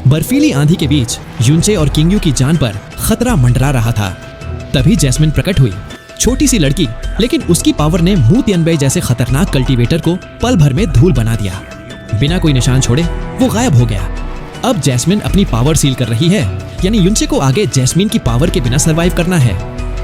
बर्फीली आंधी के बीच युनचे और किंगयू की जान पर खतरा मंडरा रहा था। तभी जैस्मिन प्रकट हुई, छोटी सी लड़की, लेकिन उसकी पावर ने मू तियनबेई जैसे खतरनाक कल्टीवेटर को पल भर में धूल बना दिया। बिना कोई निशान छोड़े वो गायब हो गया। अब जैस्मिन अपनी पावर सील कर रही है, यानी युनचे को आगे जैस्मिन की पावर के बिना सरवाइव करना है।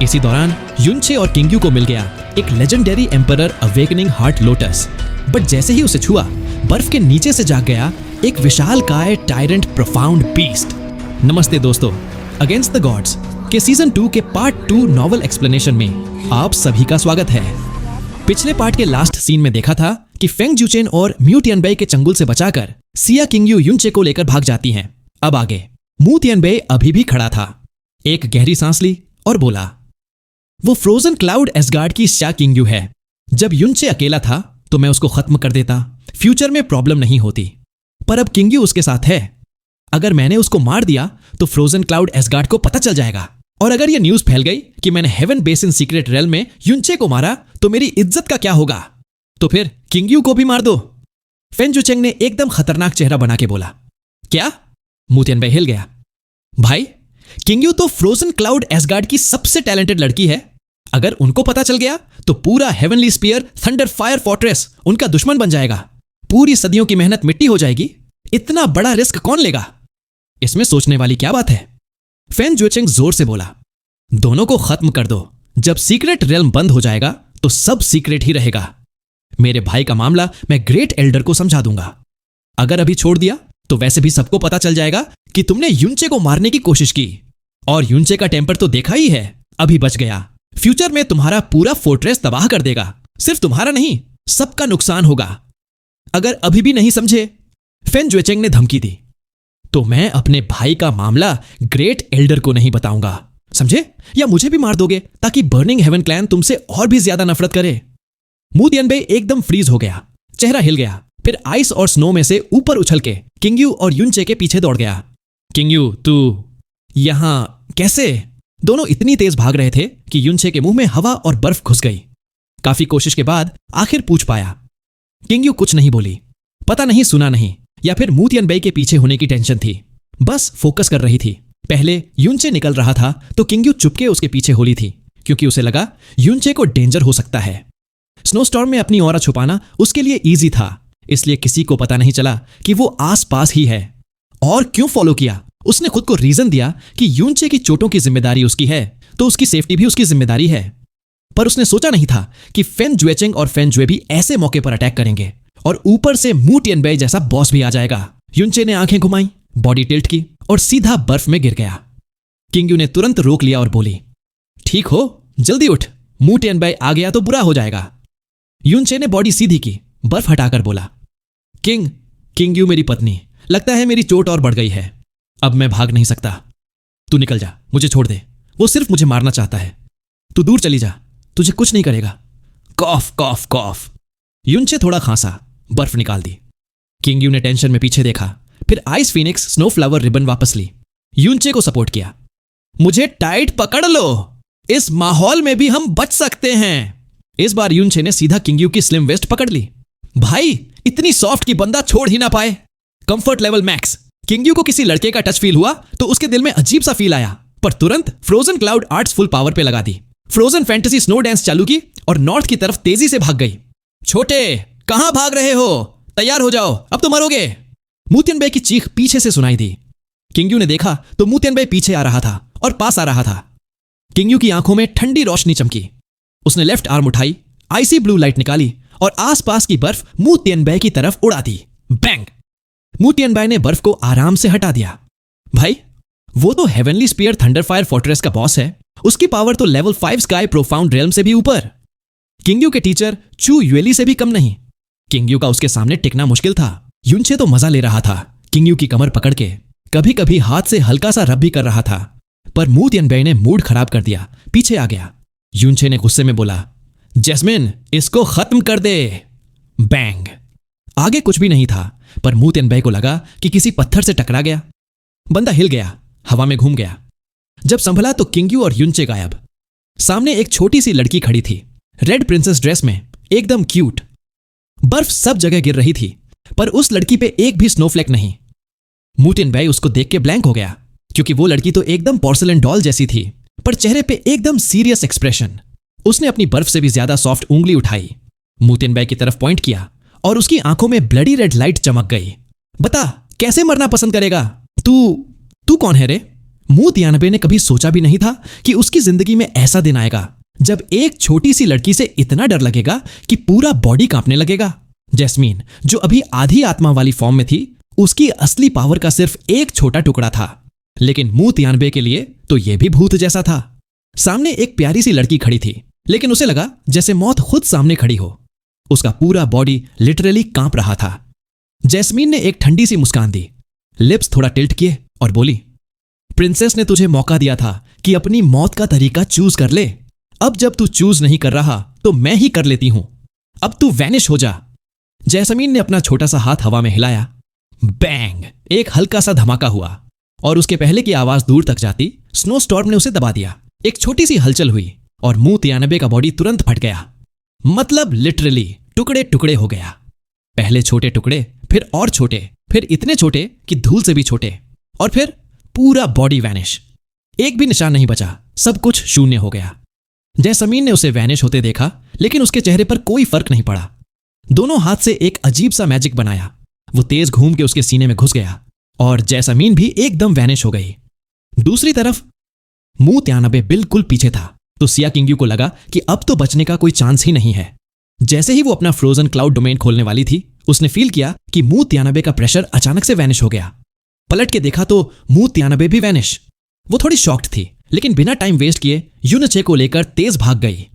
इसी दौरान युनचे और किंगयू को मिल गया एक legendary emperor awakening heart lotus. But जैसे ही उसे छुआ, बर्फ के नीचे से जाग गया एक विशालकाय टायरेंट प्रोफाउंड बीस्ट। नमस्ते दोस्तों, अगेंस्ट द गॉड्स के सीजन 2 के पार्ट 2 नॉवल एक्सप्लेनेशन में आप सभी का स्वागत है। पिछले पार्ट के लास्ट सीन में देखा था कि फेंग ज्यूचेन और म्यू तियनबेई के चंगुल से बचाकर सिया किंगयू युनचे को लेकर भाग जाती हैं। अब आगे मू तियनबेई अभी भी खड़ा था, एक गहरी सांस ली और बोला, वो फ्रोजन क्लाउड एसगार्ड की सिया किंगयू है। जब युनचे अकेला था तो मैं उसको खत्म कर देता, फ्यूचर में प्रॉब्लम नहीं होती। पर अब किंगयू उसके साथ है। अगर मैंने उसको मार दिया तो फ्रोजन क्लाउड एसगार्ड को पता चल जाएगा, और अगर यह न्यूज़ फैल गई कि मैंने हेवन बेसिन सीक्रेट रेल में युनचे को मारा तो मेरी इज्जत का क्या होगा? तो फिर किंगयू को भी मार दो। फेंग ज्यूचेन ने एकदम खतरनाक चेहरा बना के बोला। क्या? मू तियनबेई हिल गया। भाई, किंगयू तो फ्रोजन क्लाउड एसगार्ड की सबसे टैलेंटेड लड़की है। अगर उनको पता चल गया तो पूरा heavenly spear thunder fire fortress उनका दुश्मन बन जाएगा। पूरी सदियों की मेहनत मिट्टी हो जाएगी। इतना बड़ा रिस्क कौन लेगा? इसमें सोचने वाली क्या बात है? फेंग ज्यूचेन जोर से बोला, दोनों को खत्म कर दो। जब सीक्रेट रेल्म बंद हो जाएगा तो सब सीक्रेट ही रहेगा। मेरे भाई का मामला मैं ग्रेट एल्डर को समझा दूंगा। अगर अभी छोड़ दिया तो वैसे भी सबको पता चल जाएगा कि तुमने युनचे को मारने की कोशिश की, और युनचे का टेम्पर तो देखा ही है। अभी बच गया, फ्यूचर में तुम्हारा पूरा फोर्ट्रेस तबाह कर देगा। सिर्फ तुम्हारा नहीं, सबका नुकसान होगा। अगर अभी भी नहीं समझे, फेंग ज्यूचेन ने धमकी दी, तो मैं अपने भाई का मामला ग्रेट एल्डर को नहीं बताऊंगा, समझे? या मुझे भी मार दोगे ताकि बर्निंग हेवन क्लैन तुमसे और भी ज्यादा नफरत करे। मू तियनबेई एकदम फ्रीज हो गया, चेहरा हिल गया, फिर आइस और स्नो में से ऊपर उछल के किंगयू और युनचे के पीछे दौड़ गया। किंगयू, तू यहां कैसे? दोनों इतनी तेज भाग रहे थे कि युनचे के मुंह में हवा और बर्फ घुस गई। काफी कोशिश के बाद आखिर पूछ पाया। किंगयू कुछ नहीं बोली, पता नहीं सुना नहीं, या फिर मू तियनबेई के पीछे होने की टेंशन थी। बस फोकस कर रही थी। पहले युनचे निकल रहा था तो किंगयू चुपके उसके पीछे होली थी, क्योंकि उसे लगा युनचे को डेंजर हो सकता है। स्नोस्टॉर्म में अपनी ऑरा छुपाना उसके लिए इजी था, इसलिए किसी को पता नहीं चला कि वो आस पास ही है। और क्यों फॉलो किया? उसने खुद को रीजन दिया कि युनचे की चोटों की जिम्मेदारी उसकी है, तो उसकी सेफ्टी भी उसकी जिम्मेदारी है। पर उसने सोचा नहीं था कि फेंग ज्यूचेन और फेंग ज्वे भी ऐसे मौके पर अटैक करेंगे, और ऊपर से मू तियनबेई जैसा बॉस भी आ जाएगा। युनचे ने आंखें घुमाई, बॉडी टिल्ट की और सीधा बर्फ में गिर गया। किंगयू ने तुरंत रोक लिया और बोली, ठीक हो, जल्दी उठ, मू तियनबेई आ गया तो बुरा हो जाएगा। युनचे ने बॉडी सीधी की, बर्फ हटाकर बोला, किंगयू मेरी पत्नी, लगता है मेरी चोट और बढ़ गई है। अब मैं भाग नहीं सकता। तू निकल जा, मुझे छोड़ दे। वो सिर्फ मुझे मारना चाहता है। तू दूर चली जा, तुझे कुछ नहीं करेगा। कॉफ कॉफ कॉफ। युनचे थोड़ा खांसा, बर्फ निकाल दी। किंगयू ने टेंशन में पीछे देखा, फिर ice Phoenix snow flower ribbon वापस ली। युनचे को सपोर्ट किया। मुझे टाइट पकड़ लो, इस माहौल में भी हम बच सकते हैं। इस बार युनचे ने सीधा किंगयू की स्लिम वेस्ट पकड़ ली। भाई, इतनी सॉफ्ट कि बंदा छोड़ ही ना पाए। Comfort level max. किंगयू को किसी लड़के का टच फील हुआ तो उसके दिल में अजीब सा फील आया, पर तुरंत frozen cloud arts full power पे लगा दी। फ्रोजन फैंटेसी स्नो डांस चालू की और नॉर्थ की तरफ तेजी से भाग गई। छोटे, कहां भाग रहे हो? तैयार हो जाओ, अब तो मरोगे। मू तियनबेई की चीख पीछे से सुनाई दी। किंगयू ने देखा तो मू तियनबेई पीछे आ रहा था और पास आ रहा था। किंगयू की आंखों में ठंडी रोशनी चमकी। उसने लेफ्ट आर्म उठाई, आइसी ब्लू लाइट निकाली और आसपास की बर्फ मू तियनबेई की तरफ उड़ा दी। बैंग! मू तियनबेई ने बर्फ को आराम से हटा दिया। भाई, वो तो heavenly spear thunder fire fortress का बॉस है। उसकी पावर तो लेवल 5 स्काई प्रोफाउंड रेल्म से भी ऊपर। किंगयू के टीचर चू युएली से भी कम नहीं। किंगयू का उसके सामने टिकना मुश्किल था। युनचे तो मजा ले रहा था, किंगयू की कमर पकड़ के, कभी कभी हाथ से हल्का सा रब भी कर रहा था। पर मू तियनबेई ने मूड खराब कर दिया, पीछे आ गया। युनचे ने गुस्से में बोला, जैस्मिन, इसको खत्म कर दे। बैंग! आगे कुछ भी नहीं था, पर मू तियनबेई को लगा कि किसी पत्थर से टकरा गया। बंदा हिल गया, हवा में घूम गया। जब संभला तो किंगयू और युनचे गायब। सामने एक छोटी सी लड़की खड़ी थी, रेड प्रिंसेस ड्रेस में, एकदम क्यूट। बर्फ सब जगह गिर रही थी, पर उस लड़की पे एक भी स्नोफ्लेक नहीं। मू तियानबे उसको देख के ब्लैंक हो गया, क्योंकि वो लड़की तो एकदम पोर्सलेन डॉल जैसी थी, पर चेहरे पे एकदम सीरियस एक्सप्रेशन। उसने अपनी बर्फ से भी ज्यादा सॉफ्ट उंगली उठाई, मू तियानबे की तरफ पॉइंट किया और उसकी आंखों में ब्लडी रेड लाइट चमक गई। बता, कैसे मरना पसंद करेगा? तू कौन है रे? मू तियानबे ने कभी सोचा भी नहीं था कि उसकी जिंदगी में ऐसा दिन आएगा जब एक छोटी सी लड़की से इतना डर लगेगा कि पूरा बॉडी कांपने लगेगा। जैस्मीन, जो अभी आधी आत्मा वाली फॉर्म में थी, उसकी असली पावर का सिर्फ एक छोटा टुकड़ा था, लेकिन मू तियानबे के लिए तो यह भी भूत जैसा था। सामने एक प्यारी सी लड़की खड़ी थी, लेकिन उसे लगा जैसे मौत खुद सामने खड़ी हो। उसका पूरा बॉडी लिटरली कांप रहा था। जैस्मीन ने एक ठंडी सी मुस्कान दी, लिप्स थोड़ा टिल्ट किए और बोली, प्रिंसेस ने तुझे मौका दिया था कि अपनी मौत का तरीका चूज कर ले। अब जब तू चूज नहीं कर रहा तो मैं ही कर लेती हूं। अब तू वैनिश हो जा। जैस्मीन ने अपना छोटा सा हाथ हवा में हिलाया। बैंग! एक हल्का सा धमाका हुआ और उसके पहले की आवाज दूर तक जाती स्नो स्टॉर्म ने उसे दबा दिया। एक छोटी सी हलचल हुई और मू तियानबे का बॉडी तुरंत फट गया। मतलब लिटरली टुकड़े टुकड़े हो गया। पहले छोटे टुकड़े, फिर और छोटे, फिर इतने छोटे कि धूल से भी छोटे, और फिर पूरा बॉडी वैनिश। एक भी निशान नहीं बचा, सब कुछ शून्य हो गया। जैस्मीन ने उसे वैनिश होते देखा, लेकिन उसके चेहरे पर कोई फर्क नहीं पड़ा। दोनों हाथ से एक अजीब सा मैजिक बनाया। वो तेज घूम के उसके सीने में घुस गया और जैस्मीन भी एकदम वैनिश हो गई। दूसरी तरफ मू तियानबे बिल्कुल पीछे था, तो सिया किंग्यू को लगा कि अब तो बचने का कोई चांस ही नहीं है। जैसे ही वो अपना फ्रोजन क्लाउड डोमेन खोलने वाली थी, उसने फील किया कि मू तियानबे का प्रेशर अचानक से वैनिश हो गया। पलट के देखा तो मू तियानबे भी वैनिश। वो थोड़ी शॉक्ड थी, लेकिन बिना टाइम वेस्ट किए यूनचे को लेकर तेज भाग गई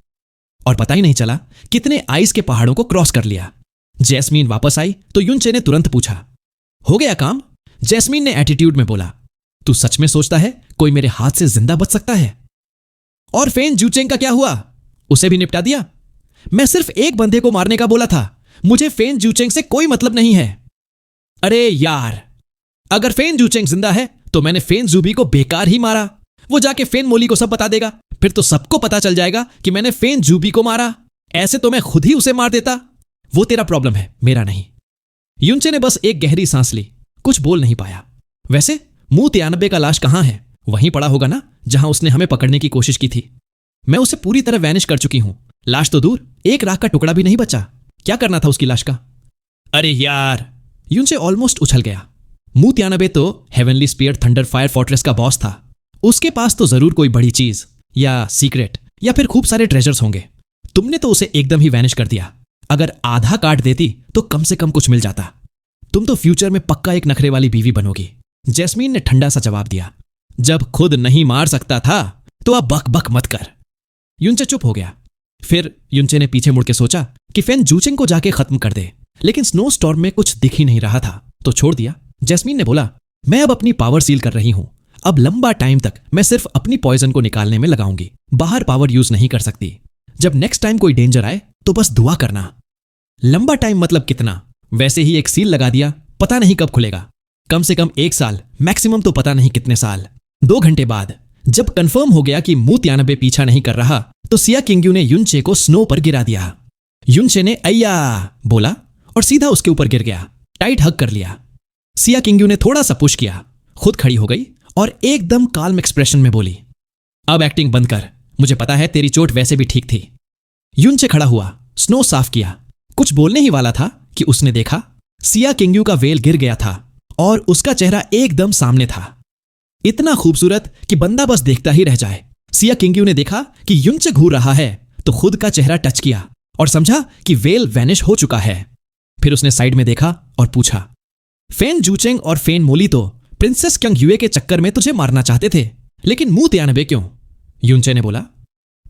और पता ही नहीं चला कितने आइस के पहाड़ों को क्रॉस कर लिया। जैस्मीन वापस आई तो यूनचे ने तुरंत पूछा, हो गया काम? जैस्मीन ने एटीट्यूड में बोला, तू सच में सोचता है कोई मेरे हाथ से जिंदा बच सकता है? और फेन जूचेंग का क्या हुआ? उसे भी निपटा दिया? मैं सिर्फ एक बंदे को मारने का बोला था, मुझे फेन जूचेंग से कोई मतलब नहीं है। अरे यार, अगर फेन जूचेंग जिंदा है तो मैंने फेन जूबी को बेकार ही मारा। वो जाके फेन मोली को सब बता देगा, फिर तो सबको पता चल जाएगा कि मैंने फेन जूबी को मारा। ऐसे तो मैं खुद ही उसे मार देता। वो तेरा प्रॉब्लम है, मेरा नहीं। यूनचे ने बस एक गहरी सांस ली, कुछ बोल नहीं पाया। वैसे मू तियानबे का लाश कहां है? वहीं पड़ा होगा ना, जहां उसने हमें पकड़ने की कोशिश की थी। मैं उसे पूरी तरह वैनिश कर चुकी हूं। लाश तो दूर, एक राख का टुकड़ा भी नहीं बचा। क्या करना था उसकी लाश का? अरे यार! यूनचे ऑलमोस्ट उछल गया। मू तियानबे तो heavenly spear thunder fire fortress का बॉस था। उसके पास तो जरूर कोई बड़ी चीज या सीक्रेट या फिर खूब सारे ट्रेजर्स होंगे। तुमने तो उसे एकदम ही वैनिश कर दिया। अगर आधा काट देती तो कम से कम कुछ मिल जाता। तुम तो फ्यूचर में पक्का एक नखरे वाली बीवी बनोगी। जैस्मीन ने ठंडा सा जवाब दिया। जब खुद नहीं मार सकता था तो अब बक बक मत कर। यूनचे चुप हो गया। फिर यूनचे ने पीछे मुड़ के सोचा कि फेन जूचेंग को जाके खत्म कर दे, लेकिन स्नो स्टॉर्म में कुछ दिख ही नहीं रहा था, तो छोड़ दिया। जैस्मीन ने बोला, मैं अब अपनी पावर सील कर रही हूं। अब लंबा टाइम तक मैं सिर्फ अपनी पॉइजन को निकालने में लगाऊंगी, बाहर पावर यूज नहीं कर सकती। जब नेक्स्ट टाइम कोई डेंजर आए तो बस दुआ करना। लंबा टाइम मतलब कितना? वैसे ही एक सील लगा दिया, पता नहीं कब खुलेगा। कम से कम 1 साल, मैक्सिमम तो पता नहीं कितने साल। 2 घंटे बाद जब कंफर्म हो गया कि मू तियानबे पीछा नहीं कर रहा, तो सिया किंग्यू ने यूनचे को स्नो पर गिरा दिया। यूनचे ने अय्या बोला और सीधा उसके ऊपर गिर गया। टाइट हग कर लिया। सिया किंग्यू ने थोड़ा सा पुश किया, खुद खड़ी हो गई और एकदम काल्म एक्सप्रेशन में बोली, अब एक्टिंग बंद कर, मुझे पता है तेरी चोट वैसे भी ठीक थी। यूनचे खड़ा हुआ, स्नो साफ किया। कुछ बोलने ही वाला था कि उसने देखा सिया किंग्यू का वेल गिर गया था और उसका चेहरा एकदम सामने था, इतना खूबसूरत कि बंदा बस देखता ही रह जाए। सिया किंग्यू ने देखा कि यूनचे घूर रहा है तो खुद का चेहरा टच किया और समझा कि वेल वैनिश हो चुका है। फिर उसने साइड में देखा और पूछा, फेन जूचेंग और फेन मोली तो प्रिंसेस क्योंग के चक्कर में तुझे मारना चाहते थे, लेकिन मू तियानबे क्यों? यूनचे ने बोला,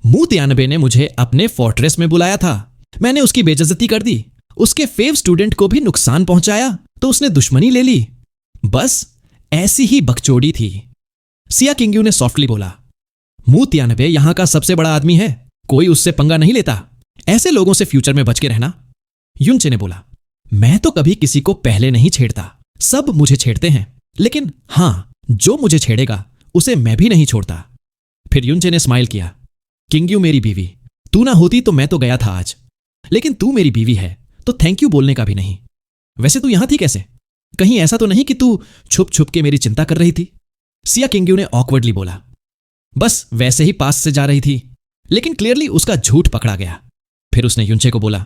मू तियानबे ने मुझे अपने फोर्ट्रेस में बुलाया था, मैंने उसकी बेइज्जती कर दी, उसके फेव स्टूडेंट को भी नुकसान पहुंचाया तो उसने दुश्मनी ले ली। बस ऐसी ही बकचोदी थी। सिया किंग्यू ने सॉफ्टली बोला, मू तियानबे यहां का सबसे बड़ा आदमी है, कोई उससे पंगा नहीं लेता। ऐसे लोगों से फ्यूचर में बच के रहना। यूनचे ने बोला, मैं तो कभी किसी को पहले नहीं छेड़ता, सब मुझे छेड़ते हैं, लेकिन हां, जो मुझे छेड़ेगा उसे मैं भी नहीं छोड़ता। फिर यूनचे ने स्माइल किया, किंग्यू मेरी बीवी, तू ना होती तो मैं तो गया था आज, लेकिन तू मेरी बीवी है तो थैंक यू बोलने का भी नहीं। वैसे तू यहां थी कैसे? कहीं ऐसा तो नहीं कि तू छुप छुप के मेरी चिंता कर रही थी? सिया किंग्यू ने ऑकवर्डली बोला। बस वैसे ही पास से जा रही थी, लेकिन क्लियरली उसका झूठ पकड़ा गया। फिर उसने युनचे को बोला,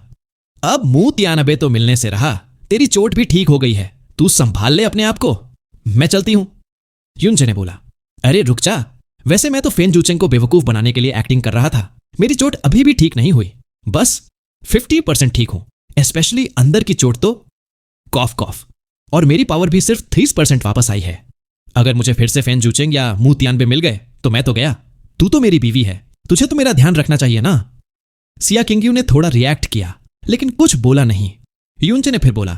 अब मुंह तियानबे तो मिलने से रहा, तेरी चोट भी ठीक हो गई है, तू संभाल ले अपने आप को, मैं चलती हूं। युनचे ने बोला, अरे रुक जा, वैसे मैं तो फेन जूचेंग को बेवकूफ बनाने के लिए एक्टिंग कर रहा था। मेरी चोट अभी भी ठीक नहीं हुई, बस 50% ठीक हूं। स्पेशली अंदर की चोट तो कॉफ कॉफ, और मेरी पावर भी सिर्फ 30% वापस आई है। अगर मुझे फिर से फेन जूचेंग या मुंह तियानबे मिल गए तो मैं तो गया। तू तो मेरी बीवी है, तुझे तो मेरा ध्यान रखना चाहिए ना। सिया किंग्यू ने थोड़ा रिएक्ट किया, लेकिन कुछ बोला नहीं। युनचे ने फिर बोला,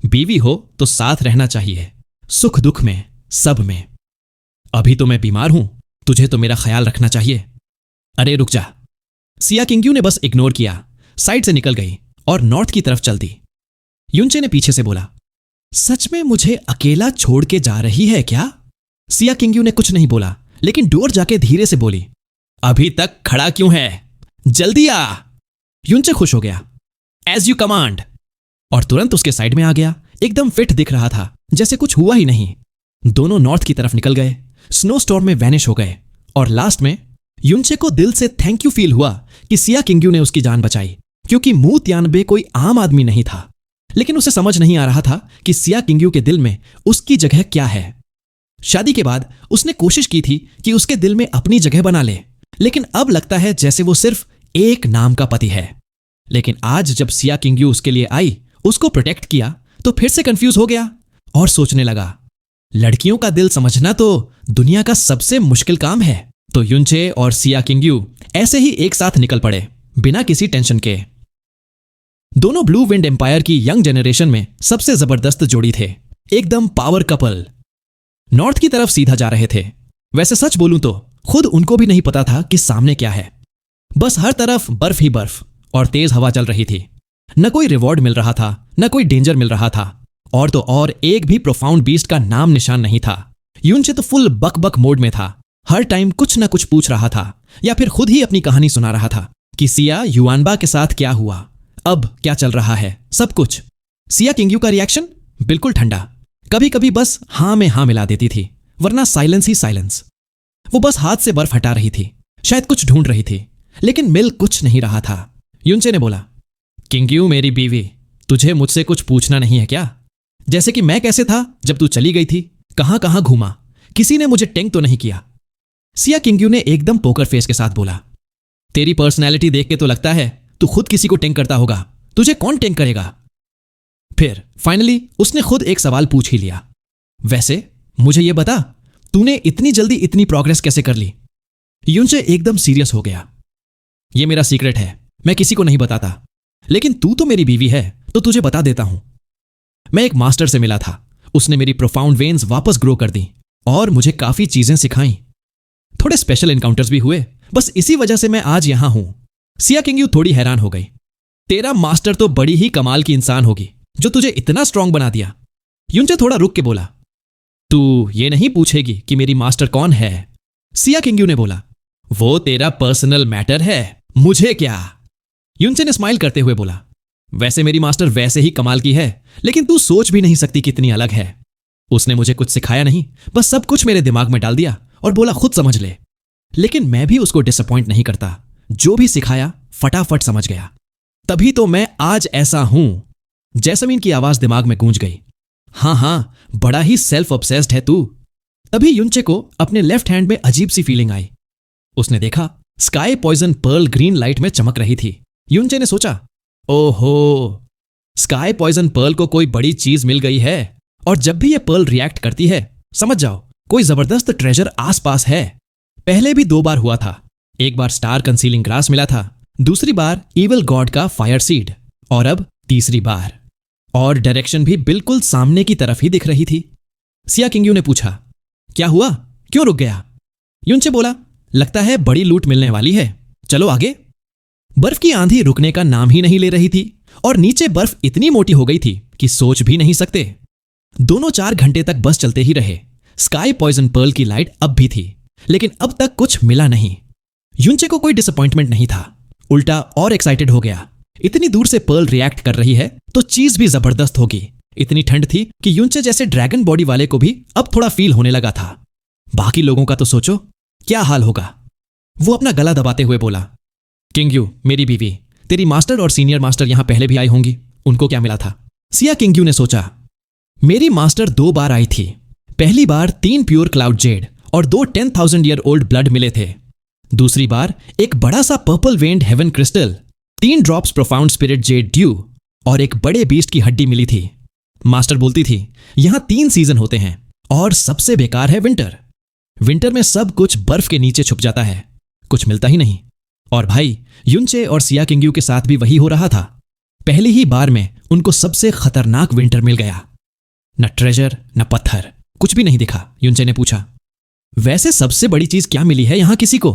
बीवी हो तो साथ रहना चाहिए, सुख दुख में, सब में। अभी तो मैं बीमार हूं, तुझे तो मेरा ख्याल रखना चाहिए। अरे रुक जा। सिया किंग्यू ने बस इग्नोर किया, साइड से निकल गई और नॉर्थ की तरफ चल दी। युनचे ने पीछे से बोला, सच में मुझे अकेला छोड़ के जा रही है क्या? सिया किंग्यू ने कुछ नहीं बोला, लेकिन डोर जाके धीरे से बोली, अभी तक खड़ा क्यों है, जल्दी आ। युनचे खुश हो गया, एज यू कमांड, और तुरंत उसके साइड में आ गया। एकदम फिट दिख रहा था, जैसे कुछ हुआ ही नहीं। दोनों नॉर्थ की तरफ निकल गए, स्नो स्टॉर्म में वैनिश हो गए, और लास्ट में युनचे को दिल से थैंक यू फील हुआ कि सिया किंग्यू ने उसकी जान बचाई, क्योंकि मुंह तियानबे कोई आम आदमी नहीं था। लेकिन उसे समझ नहीं आ रहा था कि सिया किंग्यू के दिल में उसकी जगह क्या है। शादी के बाद उसने कोशिश की थी कि उसके दिल में अपनी जगह बना ले, लेकिन अब लगता है जैसे वो सिर्फ एक नाम का पति है। लेकिन आज जब सिया किंग्यू उसके लिए आई, उसको प्रोटेक्ट किया, तो फिर से कंफ्यूज हो गया और सोचने लगा, लड़कियों का दिल समझना तो दुनिया का सबसे मुश्किल काम है। तो युनचे और सिया किंग्यू ऐसे ही एक साथ निकल पड़े, बिना किसी टेंशन के। दोनों ब्लू विंड एम्पायर की यंग जनरेशन में सबसे जबरदस्त जोड़ी थे, एकदम पावर कपल। नॉर्थ की तरफ सीधा जा रहे थे। वैसे सच बोलूं तो खुद उनको भी नहीं पता था कि सामने क्या है। बस हर तरफ बर्फ ही बर्फ और तेज हवा चल रही थी। न कोई रिवॉर्ड मिल रहा था, न कोई डेंजर मिल रहा था, और तो और एक भी प्रोफाउंड बीस्ट का नाम निशान नहीं था। युनचे तो फुल बक बक मोड में था, हर टाइम कुछ न कुछ पूछ रहा था, या फिर खुद ही अपनी कहानी सुना रहा था कि सिया युआनबा के साथ क्या हुआ, अब क्या चल रहा है, सब कुछ। सिया किंग्यू का रिएक्शन बिल्कुल ठंडा, कभी कभी बस हां में हां मिला देती थी, वरना साइलेंस ही साइलेंस। वो बस हाथ से बर्फ हटा रही थी, शायद कुछ ढूंढ रही थी, लेकिन मिल कुछ नहीं रहा था। युनचे ने बोला, किंग्यू मेरी बीवी, तुझे मुझसे कुछ पूछना नहीं है क्या? जैसे कि मैं कैसे था जब तू चली गई थी, कहां कहां घूमा, किसी ने मुझे टेंक तो नहीं किया? सिया किंग्यू ने एकदम पोकर फेस के साथ बोला, तेरी पर्सनैलिटी देख के तो लगता है तू खुद किसी को टेंक करता होगा, तुझे कौन टेंक करेगा? फिर फाइनली उसने खुद एक सवाल पूछ ही लिया, वैसे मुझे ये बता, तूने इतनी जल्दी इतनी प्रोग्रेस कैसे कर ली? युनचे एकदम सीरियस हो गया, ये मेरा सीक्रेट है, मैं किसी को नहीं बताता, लेकिन तू तो मेरी बीवी है तो तुझे बता देता हूं। मैं एक मास्टर से मिला था, उसने मेरी प्रोफाउंड वेन्स वापस ग्रो कर दी और मुझे काफी चीजें सिखाई। थोड़े स्पेशल एनकाउंटर्स भी हुए, बस इसी वजह से मैं आज यहां हूं। सिया किंग्यू थोड़ी हैरान हो गई, तेरा मास्टर तो बड़ी ही कमाल की इंसान होगी जो तुझे इतना स्ट्रांग बना दिया। युनचे थोड़ा रुक के बोला, तू ये नहीं पूछेगी कि मेरी मास्टर कौन है? सिया किंग्यू ने बोला, वो तेरा पर्सनल मैटर है, मुझे क्या? युनचे ने स्माइल करते हुए बोला, वैसे मेरी मास्टर वैसे ही कमाल की है, लेकिन तू सोच भी नहीं सकती कितनी अलग है। उसने मुझे कुछ सिखाया नहीं, बस सब कुछ मेरे दिमाग में डाल दिया और बोला खुद समझ ले। लेकिन मैं भी उसको डिसअपॉइंट नहीं करता, जो भी सिखाया फटाफट समझ गया, तभी तो मैं आज ऐसा हूं। जैस्मीन की आवाज दिमाग में गूंज गई, हां, बड़ा ही सेल्फ ऑब्सेस्ड है तू। तभी युनचे को अपने लेफ्ट हैंड में अजीब सी फीलिंग आई। उसने देखा sky poison pearl green light में चमक रही थी। युनचे ने सोचा, ओहो, स्काई पॉइजन पर्ल को कोई बड़ी चीज मिल गई है, और जब भी ये पर्ल रिएक्ट करती है समझ जाओ कोई जबरदस्त ट्रेजर आसपास है। पहले भी 2 बार हुआ था, एक बार स्टार कंसीलिंग ग्रास मिला था, दूसरी बार इविल गॉड का फायर सीड, और अब तीसरी बार। और डायरेक्शन भी बिल्कुल सामने की तरफ ही दिख रही थी। सिया किंग्यू ने पूछा, क्या हुआ, क्यों रुक गया? युनचे बोला, लगता है बड़ी लूट मिलने वाली है, चलो आगे। बर्फ की आंधी रुकने का नाम ही नहीं ले रही थी, और नीचे बर्फ इतनी मोटी हो गई थी कि सोच भी नहीं सकते। दोनों 4 घंटे तक बस चलते ही रहे। स्काई पॉइजन पर्ल की लाइट अब भी थी, लेकिन अब तक कुछ मिला नहीं। युनचे को कोई डिसअपॉइंटमेंट नहीं था, उल्टा और एक्साइटेड हो गया। इतनी दूर से पर्ल रिएक्ट कर रही है तो चीज भी जबरदस्त होगी, इतनी ठंड थी कि युनचे जैसे ड्रैगन बॉडी वाले को भी अब थोड़ा फील होने लगा था। बाकी लोगों का तो सोचो क्या हाल होगा। वो अपना गला दबाते हुए बोला, किंगयू मेरी बीवी, तेरी मास्टर और सीनियर मास्टर यहां पहले भी आई होंगी, उनको क्या मिला था? सिया किंगयू ने सोचा, मेरी मास्टर 2 बार आई थी। पहली बार 3 प्योर क्लाउड जेड और 2 10,000 ईयर ओल्ड ब्लड मिले थे। दूसरी बार एक बड़ा सा purple wand heaven crystal, 3 drops profound spirit jade dew और एक बड़े बीस्ट की हड्डी मिली थी। मास्टर बोलती थी यहां 3 सीजन होते हैं और सबसे बेकार है विंटर। विंटर में सब कुछ बर्फ के नीचे छुप जाता है, कुछ मिलता ही नहीं। और भाई युनचे और सिया किंगयू के साथ भी वही हो रहा था। पहली ही बार में उनको सबसे खतरनाक विंटर मिल गया। न ट्रेजर न पत्थर, कुछ भी नहीं दिखा। युनचे ने पूछा, वैसे सबसे बड़ी चीज क्या मिली है यहां किसी को?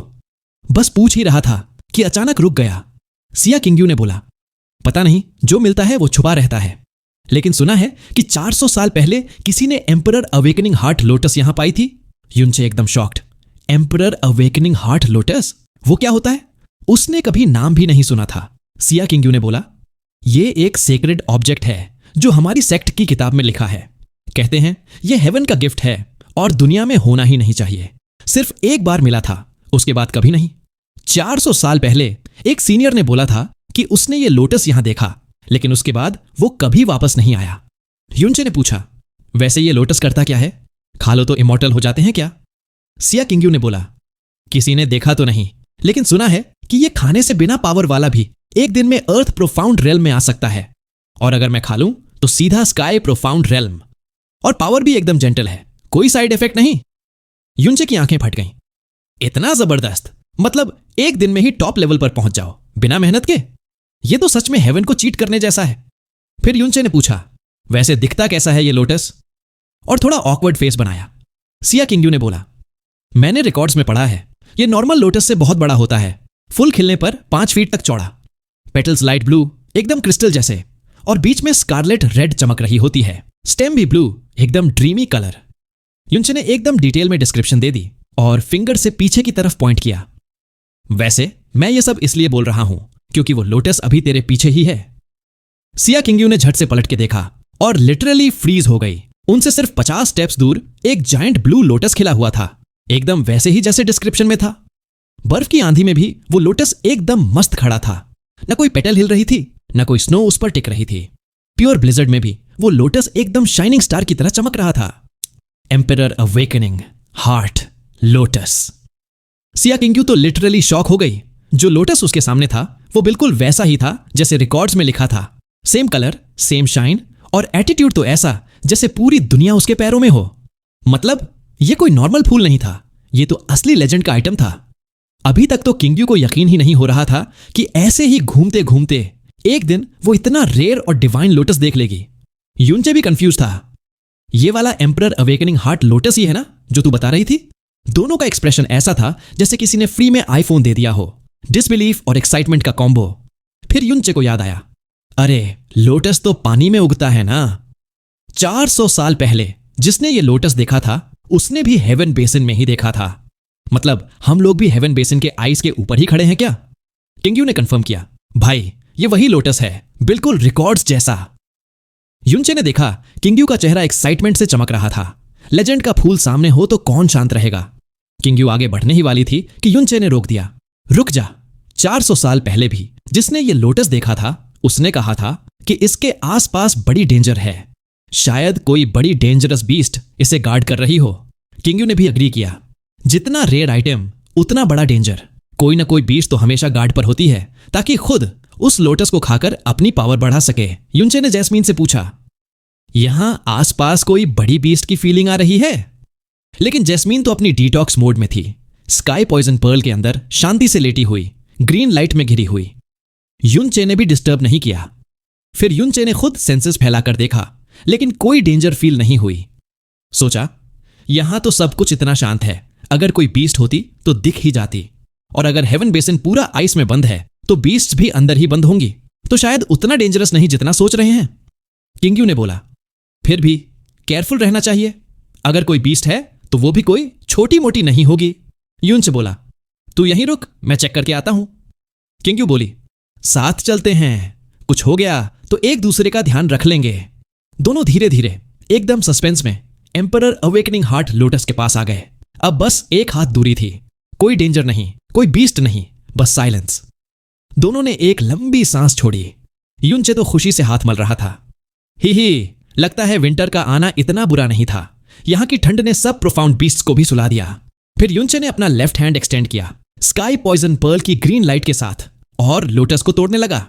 बस पूछ ही रहा था कि अचानक रुक गया। सिया किंगयू ने बोला, पता नहीं, जो मिलता है वो छुपा रहता है, लेकिन सुना है कि 400 साल पहले किसी ने एम्परर अवेकनिंग हार्ट लोटस यहां पाई थी। युनचे एकदम shocked, emperor awakening heart lotus, वो क्या होता है? उसने कभी नाम भी नहीं सुना था। सिया किंगयू ने बोला, ये एक सेक्रेड ऑब्जेक्ट है जो हमारी सेक्ट की किताब में लिखा है। कहते हैं ये हेवन का गिफ्ट है और दुनिया में होना ही नहीं चाहिए। सिर्फ एक बार मिला था, उसके बाद कभी नहीं। 400 साल पहले एक सीनियर ने बोला था कि उसने ये लोटस यहां देखा, लेकिन उसके बाद वो कभी वापस नहीं आया। युनचे ने पूछा, वैसे ये लोटस करता क्या है? खा लो तो इमॉर्टल हो जाते हैं क्या? सिया किंगयू ने बोला, किसी ने देखा तो नहीं, लेकिन सुना है कि ये खाने से बिना पावर वाला भी एक दिन में अर्थ प्रोफाउंड रेल्म में आ सकता है, और अगर मैं खा लूं तो सीधा स्काई प्रोफाउंड रेल्म। और पावर भी एकदम जेंटल है, कोई साइड इफेक्ट नहीं। युनचे की आंखें फट गईं। इतना जबरदस्त, मतलब एक दिन में ही टॉप लेवल पर पहुंच जाओ बिना मेहनत के? ये तो सच में हेवन को चीट करने जैसा है। फिर युनचे ने पूछा, वैसे दिखता कैसा है ये लोटस? और थोड़ा ऑकवर्ड फेस बनाया। सिया किंगयू ने बोला, मैंने रिकॉर्ड्स में पढ़ा है ये नॉर्मल लोटस से बहुत बड़ा होता है, फुल खिलने पर 5 फीट तक चौड़ा, पेटल्स लाइट ब्लू एकदम क्रिस्टल जैसे, और बीच में स्कारलेट रेड चमक रही होती है। स्टेम भी ब्लू, एकदम ड्रीमी कलर। युनचे ने एकदम डिटेल में डिस्क्रिप्शन दे दी और फिंगर से पीछे की तरफ पॉइंट किया। वैसे मैं ये सब इसलिए बोल रहा हूं क्योंकि वो लोटस अभी तेरे पीछे ही है। सिया किंगयू ने झट से पलट के देखा और लिटरली फ्रीज हो गई। उनसे सिर्फ 50 स्टेप्स दूर एक जायंट ब्लू लोटस खिला हुआ था, एकदम वैसे ही जैसे डिस्क्रिप्शन में था। बर्फ की आंधी में भी वो लोटस एकदम मस्त खड़ा था, न कोई पेटल हिल रही थी, न कोई स्नो उस पर टिक रही थी। प्योर ब्लिजर्ड में भी वो लोटस एकदम शाइनिंग स्टार की तरह चमक रहा था। Emperor awakening heart lotus. Xia Qingyu तो लिटरली शॉक हो गई। जो लोटस उसके सामने था वो बिल्कुल वैसा ही था जैसे रिकॉर्ड्स में लिखा था। सेम कलर, सेम शाइन और एटीट्यूड तो ऐसा जैसे पूरी दुनिया उसके पैरों में हो। मतलब ये कोई नॉर्मल फूल नहीं था, ये तो असली लेजेंड का आइटम था। अभी तक तो किंगयू को यकीन ही नहीं हो रहा था कि ऐसे ही घूमते घूमते एक दिन वो इतना रेयर और डिवाइन लोटस देख लेगी। युनचे भी कंफ्यूज था। ये वाला एम्परर अवेकनिंग हार्ट लोटस ही है ना जो तू बता रही थी? दोनों का एक्सप्रेशन ऐसा था जैसे किसी ने फ्री में आईफोन दे दिया हो। डिसबिलीफ और एक्साइटमेंट का कॉम्बो। फिर युनचे को याद आया, अरे लोटस तो पानी में उगता है ना। 400 साल पहले जिसने ये लोटस देखा था उसने भी हेवन बेसिन में ही देखा था। मतलब हम लोग भी हेवन बेसिन के आइस के ऊपर ही खड़े हैं क्या? किंगयू ने कंफर्म किया, भाई ये वही लोटस है, बिल्कुल रिकॉर्ड्स जैसा। युनचे ने देखा किंगयू का चेहरा एक्साइटमेंट से चमक रहा था। लेजेंड का फूल सामने हो तो कौन शांत रहेगा। किंगयू आगे बढ़ने ही वाली थी कि युनचे ने रोक दिया। रुक जा, 400 साल पहले भी जिसने ये लोटस देखा था उसने कहा था कि इसके आसपास बड़ी डेंजर है। शायद कोई बड़ी डेंजरस बीस्ट इसे गार्ड कर रही हो। किंगयू ने भी अग्री किया, जितना रेयर आइटम उतना बड़ा डेंजर। कोई ना कोई बीस्ट तो हमेशा गार्ड पर होती है ताकि खुद उस लोटस को खाकर अपनी पावर बढ़ा सके। युनचे ने जैस्मीन से पूछा, यहां आसपास कोई बड़ी बीस्ट की फीलिंग आ रही है? लेकिन जैस्मीन तो अपनी डिटॉक्स मोड में थी, स्काई पॉइजन पर्ल के अंदर शांति से लेटी हुई, ग्रीन लाइट में घिरी हुई। युनचे ने भी डिस्टर्ब नहीं किया। फिर युनचे ने खुद सेंसेस फैलाकर देखा, लेकिन कोई डेंजर फील नहीं हुई। सोचा, यहां तो सब कुछ इतना शांत है, अगर कोई बीस्ट होती तो दिख ही जाती, और अगर हेवन बेसिन पूरा आइस में बंद है तो बीस्ट्स भी अंदर ही बंद होंगी, तो शायद उतना डेंजरस नहीं जितना सोच रहे हैं। किंगयू ने बोला, फिर भी केयरफुल रहना चाहिए। अगर कोई बीस्ट है तो वो भी कोई छोटी मोटी नहीं होगी। युनचे बोला, तू यहीं रुक, मैं चेक करके आता हूं। किंगयू बोली, साथ चलते हैं, कुछ हो गया तो एक दूसरे का ध्यान रख लेंगे। दोनों धीरे धीरे एकदम सस्पेंस में एम्परर अवेकनिंग हार्ट लोटस के पास आ गए। अब बस एक हाथ दूरी थी, कोई डेंजर नहीं, कोई बीस्ट नहीं, बस साइलेंस। दोनों ने एक लंबी सांस छोड़ी। युनचे तो खुशी से हाथ मल रहा था। ही लगता है विंटर का आना इतना बुरा नहीं था। यहां की ठंड ने सब प्रोफाउंड बीस्ट्स को भी सुला दिया। फिर युनचे ने अपना लेफ्ट हैंड एक्सटेंड किया स्काई पॉइजन पर्ल की ग्रीन लाइट के साथ और लोटस को तोड़ने लगा।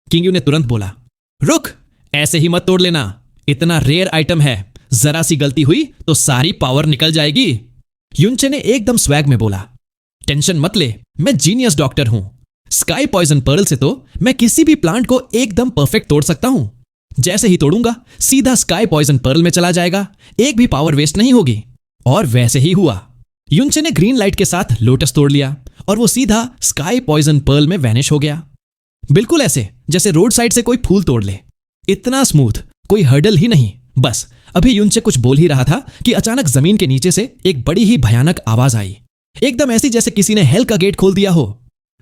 किंगयू ने तुरंत बोला, रुक, ऐसे ही मत तोड़ लेना, इतना रेयर आइटम है, जरा सी गलती हुई तो सारी पावर निकल जाएगी। युनचे ने एकदम स्वैग में बोला, टेंशन मत ले, मैं जीनियस डॉक्टर हूं। स्काई पॉइजन पर्ल से तो मैं किसी भी प्लांट को एकदम परफेक्ट तोड़ सकता हूं। जैसे ही तोड़ूंगा सीधा स्काई पॉइजन पर्ल में चला जाएगा, एक भी पावर वेस्ट नहीं होगी। और वैसे ही हुआ। युनचे ने ग्रीन लाइट के साथ लोटस तोड़ लिया और वो सीधा स्काई पॉइजन पर्ल में वैनिश हो गया। बिल्कुल ऐसे जैसे रोड साइड से कोई फूल तोड़ ले, इतना स्मूथ, कोई हर्डल ही नहीं। बस अभी युनचे कुछ बोल ही रहा था कि अचानक जमीन के नीचे से एक बड़ी ही भयानक आवाज आई, एकदम ऐसी जैसे किसी ने हेल का गेट खोल दिया हो।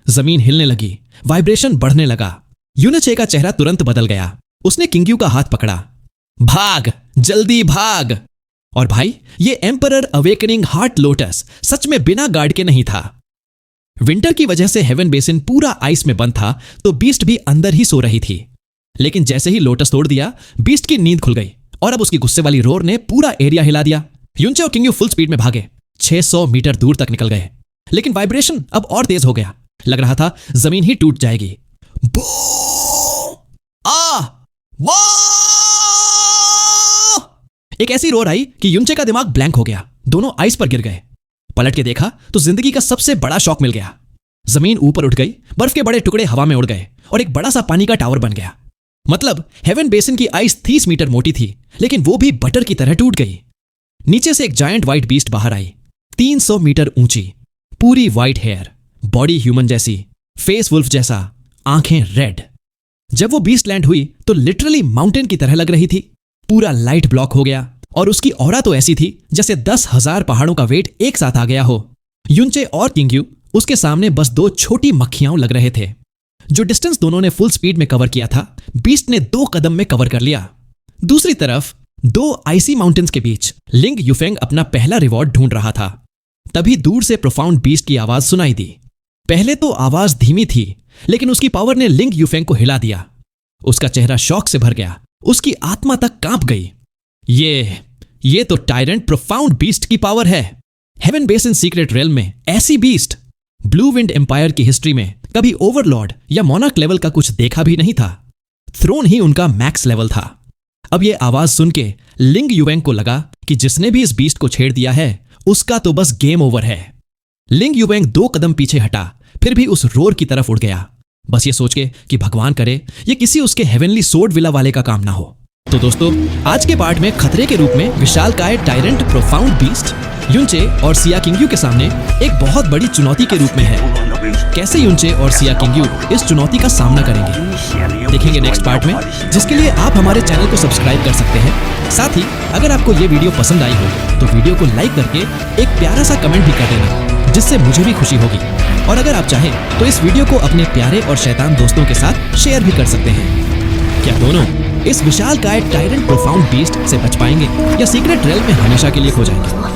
जमीन हिलने लगी, वाइब्रेशन बढ़ने लगा। युनचे का चेहरा तुरंत बदल गया। उसने किंगयू का हाथ पकड़ा, भाग, जल्दी भाग। और भाई, ये एम्परर अवेकनिंग हार्ट लोटस सच में बिना गार्ड के नहीं था। विंटर की वजह से हेवन बेसिन पूरा आइस में बंद था, तो बीस्ट भी अंदर ही सो रही थी। लेकिन जैसे ही लोटस तोड़ दिया, बीस्ट की नींद खुल गई और अब उसकी गुस्से वाली रोर ने पूरा एरिया हिला दिया। युनचे और किंगयू फुल स्पीड में भागे, 600 मीटर दूर तक निकल गए। लेकिन वाइब्रेशन अब और तेज हो गया, लग रहा था जमीन ही टूट जाएगी। एक ऐसी रोर आई कि युनचे का दिमाग ब्लैंक हो गया। दोनों आइस पर गिर गए। पलट के देखा तो जिंदगी का सबसे बड़ा शॉक मिल गया। जमीन ऊपर उठ गई, बर्फ के बड़े टुकड़े हवा में उड़ गए और एक बड़ा सा पानी का टावर बन गया। मतलब हेवन बेसिन की आइस 30 मीटर मोटी थी, लेकिन वो भी बटर की तरह टूट गई। नीचे से एक जायंट व्हाइट बीस्ट बाहर आई, 300 मीटर ऊंची, पूरी व्हाइट हेयर, बॉडी ह्यूमन जैसी, फेस वुल्फ जैसा, आंखें रेड। जब वो बीस्ट लैंड हुई तो लिटरली माउंटेन की तरह लग रही थी। पूरा लाइट ब्लॉक हो गया और उसकी ऑरा तो ऐसी थी जैसे 10,000 पहाड़ों का वेट एक साथ आ गया हो। युनचे और किंगयू उसके सामने बस 2 छोटी मक्खियां लग रहे थे। जो डिस्टेंस दोनों ने फुल स्पीड में कवर किया था, बीस्ट ने 2 कदम में कवर कर लिया। दूसरी तरफ 2 आइसी माउंटेन्स के बीच लिंग युफेंग अपना पहला रिवॉर्ड ढूंढ रहा था। तभी दूर से प्रोफाउंड बीस्ट की आवाज सुनाई दी। पहले तो आवाज धीमी थी, लेकिन उसकी पावर ने लिंग युफेंग को हिला दिया। उसका चेहरा शॉक से भर गया, उसकी आत्मा तक कांप गई। ये तो टायरेंट प्रोफाउंड बीस्ट की पावर है। हेवन बेसिन सीक्रेट रेल में ऐसी बीस्ट ब्लू विंड एम्पायर की हिस्ट्री में कभी ओवरलॉर्ड या मोनार्क लेवल का कुछ देखा भी नहीं था। थ्रोन ही उनका मैक्स लेवल था। अब ये आवाज सुन के लिंग युवेंग को लगा कि जिसने भी इस बीस्ट को छेड़ दिया है, उसका तो बस गेम ओवर है। लिंग युवेंग 2 कदम पीछे हटा, फिर भी उस रोर की तरफ उड़ गया, बस ये सोच के कि भगवान करे ये किसी उसके हेवनली सोर्ड विला वाले का काम ना हो। तो दोस्तों, आज के पार्ट में खतरे के रूप में विशालकाय टायरेंट प्रोफाउंड बीस्ट युनचे और सिया किंगयू के सामने एक बहुत बड़ी चुनौती के रूप में है। कैसे युनचे और सिया किंगयू इस चुनौती का सामना करेंगे, देखेंगे नेक्स्ट पार्ट में, जिसके लिए आप हमारे चैनल को सब्सक्राइब कर सकते हैं। साथ ही अगर आपको ये वीडियो पसंद आई हो तो वीडियो को लाइक करके एक प्यारा सा कमेंट भी कर देना, जिससे मुझे भी खुशी होगी। और अगर आप चाहें तो इस वीडियो को अपने प्यारे और शैतान दोस्तों के साथ शेयर भी कर सकते हैं। क्या दोनों इस विशालकाय टायरेंट प्रोफाउंड बीस्ट से बच पाएंगे या सीक्रेट रेल में हमेशा के लिए खो जाएंगे?